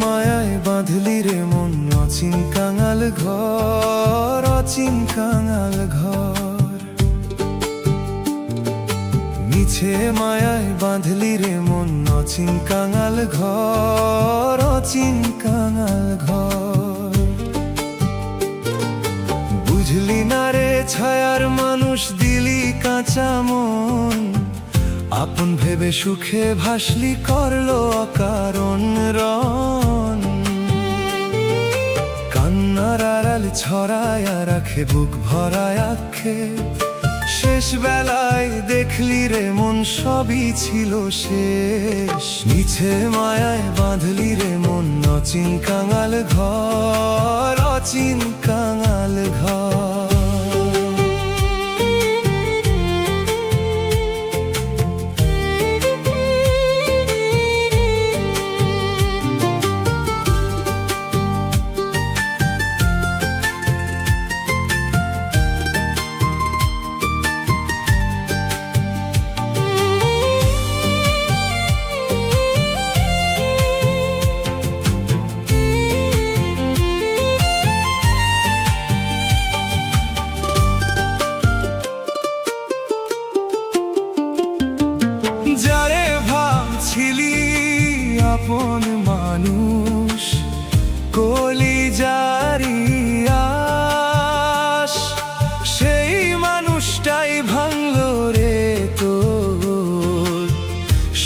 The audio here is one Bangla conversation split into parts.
মায়ায় বাঁধলি রে মন, অচিন কাঙাল ঘর, অচিন কাঙাল ঘর। মিছে মায়ায় বাঁধলি রে মন, অচিন কাঙাল ঘর, অচিন কাঙাল ঘর। বুঝলি না রে ছায়ার মানুষ, দিলি কাঁচা মন, আপন ভেবে সুখে ভাসলি করলো অকারণ রণ। কান্নার আড়াল ছড়ায়া রাখে বুক ভরায় আক্ষেপ, শেষ বেলায় দেখলি রে মন সবই ছিল শেষ। মিছে মায়ায় বাঁধলি রে মন, অচিন কাঙাল ঘর, অচিন কাঙাল ঘর। যারে ভাবছিলি আপন মানুষ, কলিজারি আশ, সেই মানুষটাই ভাঙলো রে তোর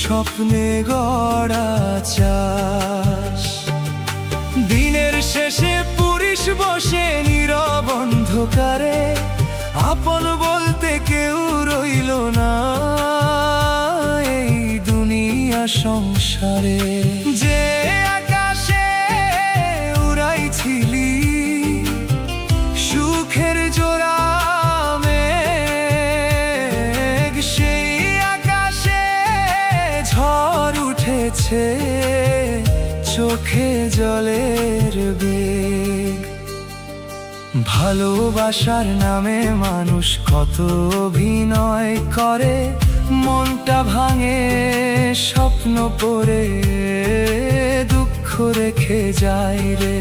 স্বপ্নে গড়া চাস। দিনের শেষে পুলিশ বসে নীরব অন্ধকারে, আপন বলতে কেউ রইল না এই দুনিয়া সংসারে। যে আকাশে উড়াইছিলি সুখের জোড়া মেঘ, সেই আকাশে ঝড় উঠেছে, চোখে জলের বেগ। ভালোবাসার নামে মানুষ কত অভিনয় করে, মনটা ভাঙে স্বপ্ন পড়ে, দুঃখ রেখে যায় রে।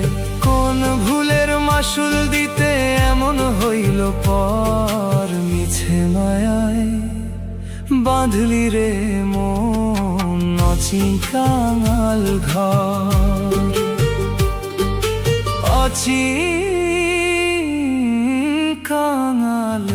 কোন ভুলের মাসুল দিতে এমন হইল পর, মিছে মায়ায় বাঁধলি রে মন, অচিন কাঙাল ঘর, অচিন কাঙাল